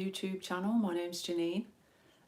YouTube channel. My name's Janine,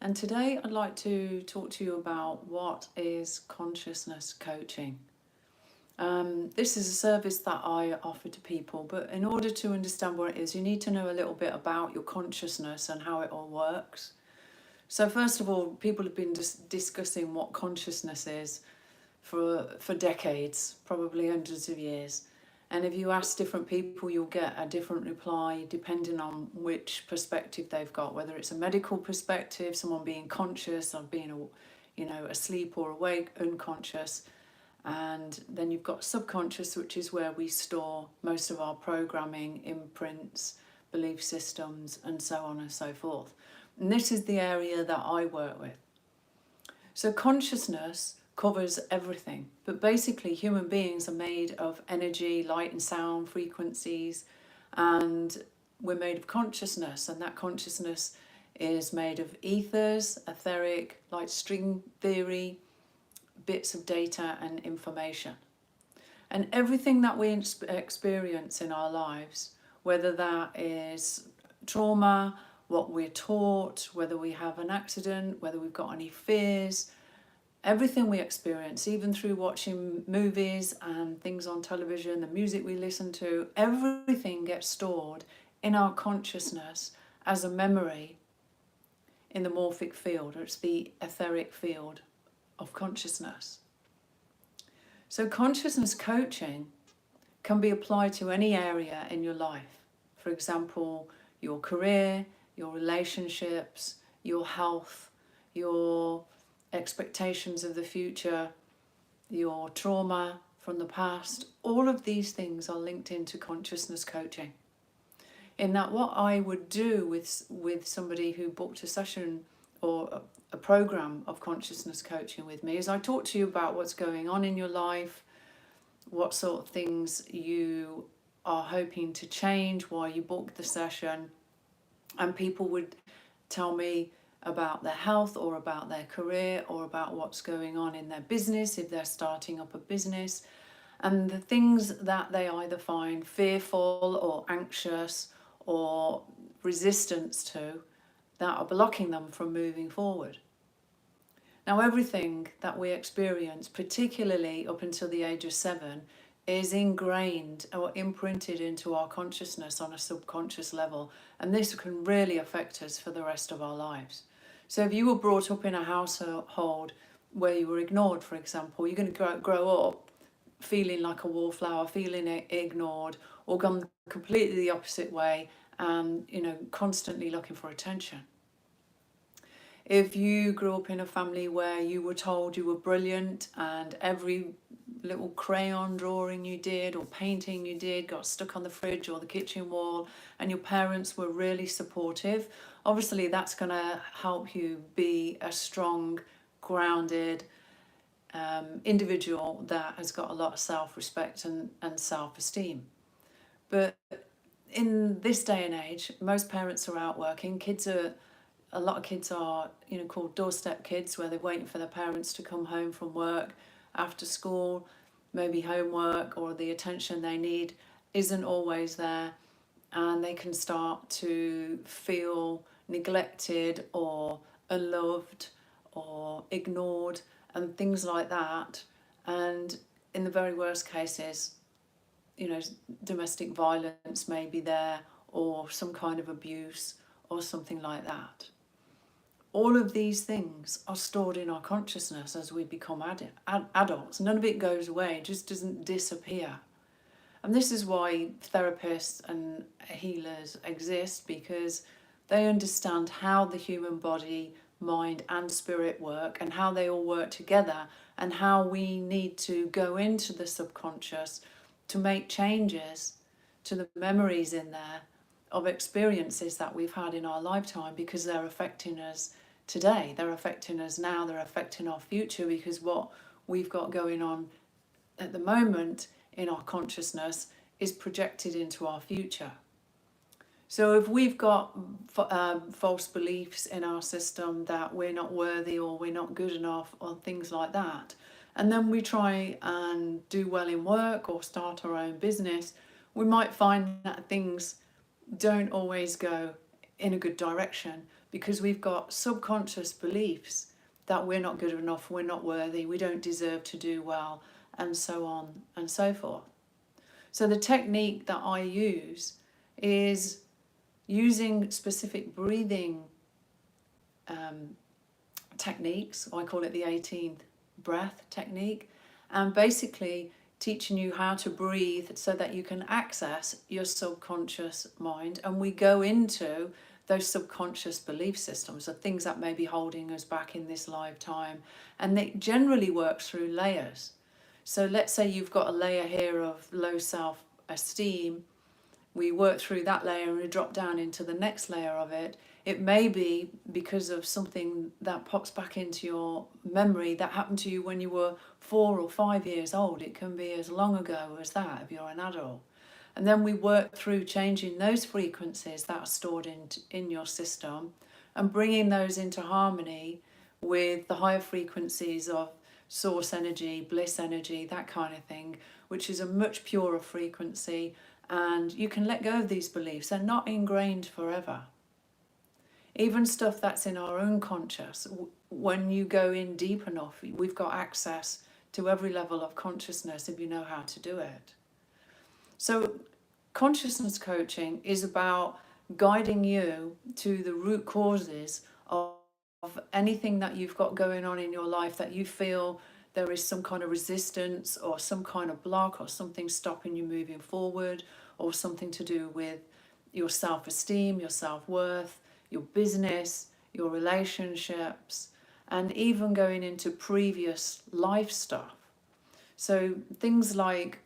and today I'd like to talk to you about what is consciousness coaching. This is a service that I offer to people, but in order to understand what it is, you need to know a little bit about your consciousness and how it all works. So first of all, people have been discussing what consciousness is for decades, probably hundreds of years. And if you ask different people, you'll get a different reply depending on which perspective they've got, whether it's a medical perspective, someone being conscious or being, asleep or awake, unconscious. And then you've got subconscious, which is where we store most of our programming, imprints, belief systems, and so on and so forth. And this is the area that I work with. So consciousness covers everything, but basically human beings are made of energy, light and sound frequencies, and we're made of consciousness, and that consciousness is made of ethers, etheric, like string theory, bits of data and information. And everything that we experience in our lives, whether that is trauma, what we're taught, whether we have an accident, whether we've got any fears, everything we experience, even through watching movies and things on television, the music we listen to, everything gets stored in our consciousness as a memory in the morphic field, or it's the etheric field of consciousness. So consciousness coaching can be applied to any area in your life. For example, your career, your relationships, your health, your expectations of the future, your trauma from the past. All of these things are linked into consciousness coaching. In that, what I would do with somebody who booked a session or a program of consciousness coaching with me is I talk to you about what's going on in your life, what sort of things you are hoping to change, why you booked the session, and people would tell me about their health or about their career or about what's going on in their business if they're starting up a business, and the things that they either find fearful or anxious or resistance to that are blocking them from moving forward. Now, everything that we experience, particularly up until the age of 7, is ingrained or imprinted into our consciousness on a subconscious level, and this can really affect us for the rest of our lives. So if you were brought up in a household where you were ignored, for example, you're going to grow up feeling like a wallflower, feeling ignored, or gone completely the opposite way and, constantly looking for attention. If you grew up in a family where you were told you were brilliant and every little crayon drawing you did or painting you did got stuck on the fridge or the kitchen wall, and your parents were really supportive, obviously that's going to help you be a strong, grounded individual that has got a lot of self-respect and self-esteem. But in this day and age, most parents are out working. A lot of kids are, called Doorstep Kids, where they're waiting for their parents to come home from work after school. Maybe homework or the attention they need isn't always there, and they can start to feel neglected or unloved or ignored and things like that. And in the very worst cases, domestic violence may be there, or some kind of abuse or something like that. All of these things are stored in our consciousness as we become adults. None of it goes away, it just doesn't disappear. And this is why therapists and healers exist, because they understand how the human body, mind and spirit work, and how they all work together, and how we need to go into the subconscious to make changes to the memories in there of experiences that we've had in our lifetime, because they're affecting us today, they're affecting us now, they're affecting our future, because what we've got going on at the moment in our consciousness is projected into our future. So if we've got false beliefs in our system that we're not worthy or we're not good enough or things like that, and then we try and do well in work or start our own business, we might find that things don't always go in a good direction, because we've got subconscious beliefs that we're not good enough, we're not worthy, we don't deserve to do well, and so on and so forth. So the technique that I use is using specific breathing techniques. I call it the 18th breath technique, and basically teaching you how to breathe so that you can access your subconscious mind, and we go into those subconscious belief systems, the things that may be holding us back in this lifetime, and it generally works through layers. So let's say you've got a layer here of low self-esteem. We work through that layer and we drop down into the next layer of it. It may be because of something that pops back into your memory that happened to you when you were 4 or 5 years old. It can be as long ago as that if you're an adult. And then we work through changing those frequencies that are stored in your system and bringing those into harmony with the higher frequencies of source energy, bliss energy, that kind of thing, which is a much purer frequency. And you can let go of these beliefs. They're not ingrained forever. Even stuff that's in our own conscious, when you go in deep enough, we've got access to every level of consciousness if you know how to do it. So consciousness coaching is about guiding you to the root causes of anything that you've got going on in your life that you feel there is some kind of resistance or some kind of block or something stopping you moving forward, or something to do with your self-esteem, your self-worth, your business, your relationships, and even going into previous life stuff. So things like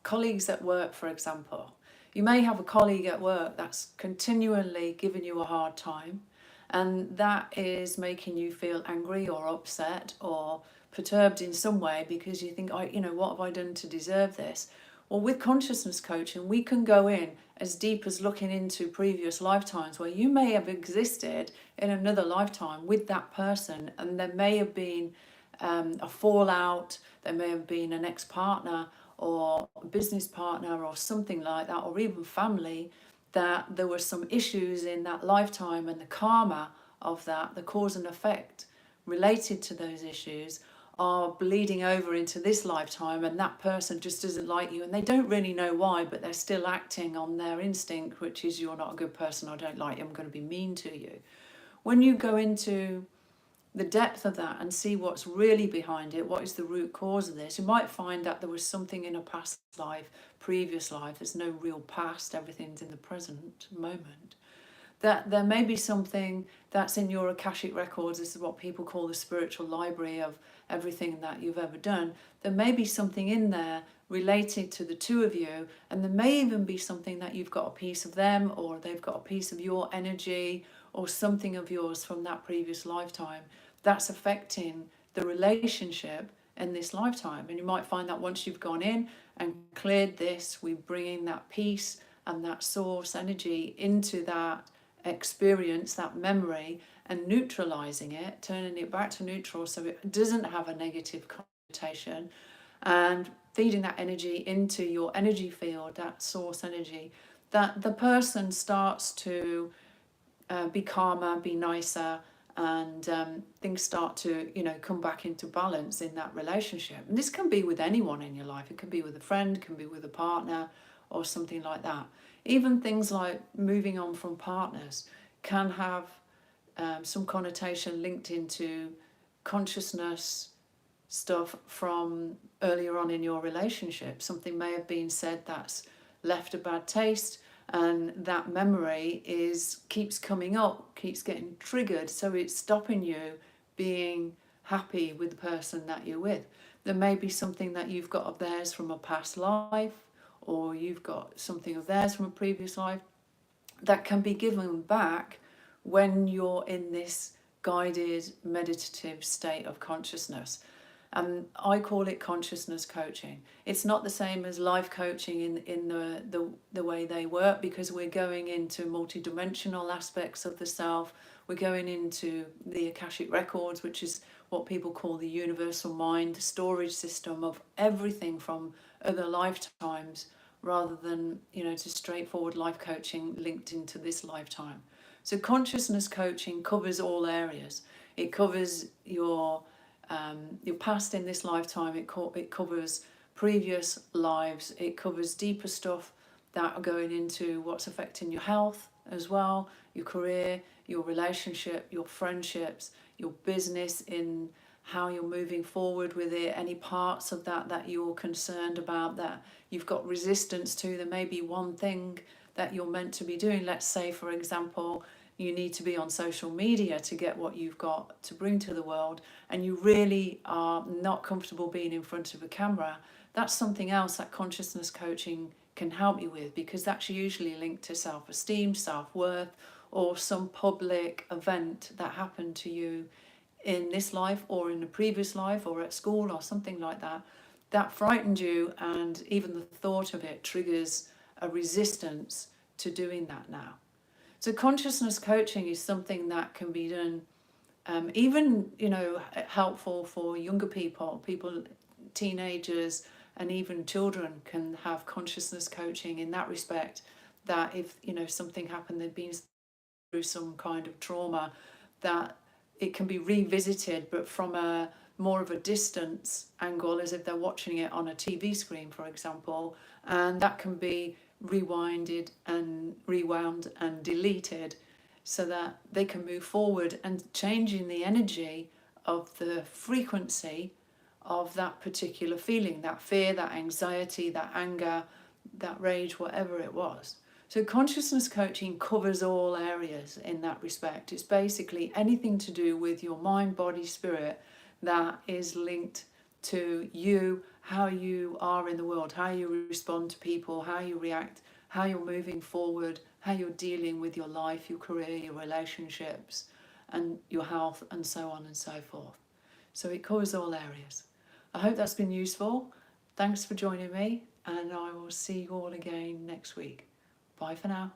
colleagues at work, for example. You may have a colleague at work that's continually giving you a hard time, and that is making you feel angry or upset or perturbed in some way because you think, what have I done to deserve this? Well, with consciousness coaching, we can go in as deep as looking into previous lifetimes where you may have existed in another lifetime with that person, and there may have been a fallout, there may have been an ex-partner or a business partner or something like that, or even family, that there were some issues in that lifetime, and the karma of that, the cause and effect related to those issues, are bleeding over into this lifetime, and that person just doesn't like you, and they don't really know why, but they're still acting on their instinct, which is, you're not a good person, I don't like you, I'm going to be mean to you. When you go into the depth of that and see what's really behind it, what is the root cause of this, you might find that there was something in a past life, previous life. There's no real past, everything's in the present moment. That there may be something that's in your Akashic records. This is what people call the spiritual library of everything that you've ever done. There may be something in there related to the two of you, and there may even be something that you've got a piece of them, or they've got a piece of your energy, or something of yours from that previous lifetime that's affecting the relationship in this lifetime. And you might find that once you've gone in and cleared this, we bring in that peace and that source energy into that experience, that memory, and neutralizing it, turning it back to neutral so it doesn't have a negative connotation, and feeding that energy into your energy field, that source energy, that the person starts to be calmer, be nicer, and things start to come back into balance in that relationship. And this can be with anyone in your life. It can be with a friend, it can be with a partner, or something like that. Even things like moving on from partners can have some connotation linked into consciousness stuff from earlier on in your relationship. Something may have been said that's left a bad taste, and that memory keeps coming up, keeps getting triggered, so it's stopping you being happy with the person that you're with. There may be something that you've got of theirs from a past life, or you've got something of theirs from a previous life that can be given back when you're in this guided meditative state of consciousness. And I call it consciousness coaching. It's not the same as life coaching in the way they work, because we're going into multidimensional aspects of the self. We're going into the Akashic records, which is what people call the universal mind, the storage system of everything from other lifetimes rather than, just straightforward life coaching linked into this lifetime. So consciousness coaching covers all areas. It covers your past in this lifetime. It covers previous lives. It covers deeper stuff that are going into what's affecting your health as well, your career, your relationship, your friendships, your business, in how you're moving forward with it, any parts of that you're concerned about, that you've got resistance to. There may be one thing that you're meant to be doing. Let's say, for example, you need to be on social media to get what you've got to bring to the world, and you really are not comfortable being in front of a camera. That's something else that consciousness coaching can help you with, because that's usually linked to self-esteem, self-worth, or some public event that happened to you in this life or in a previous life or at school or something like that, that frightened you, and even the thought of it triggers a resistance to doing that now. So consciousness coaching is something that can be done, even, helpful for younger people, teenagers, and even children can have consciousness coaching in that respect, that if, something happened, they've been through some kind of trauma, that it can be revisited, but from a more of a distance angle, as if they're watching it on a TV screen, for example, and that can be rewinded and rewound and deleted so that they can move forward, and changing the energy of the frequency of that particular feeling, that fear, that anxiety, that anger, that rage, whatever it was. So consciousness coaching covers all areas in that respect. It's basically anything to do with your mind, body, spirit that is linked to you, how you are in the world, how you respond to people, how you react, how you're moving forward, how you're dealing with your life, your career, your relationships, and your health, and so on and so forth. So it covers all areas. I hope that's been useful. Thanks for joining me, and I will see you all again next week. Bye for now.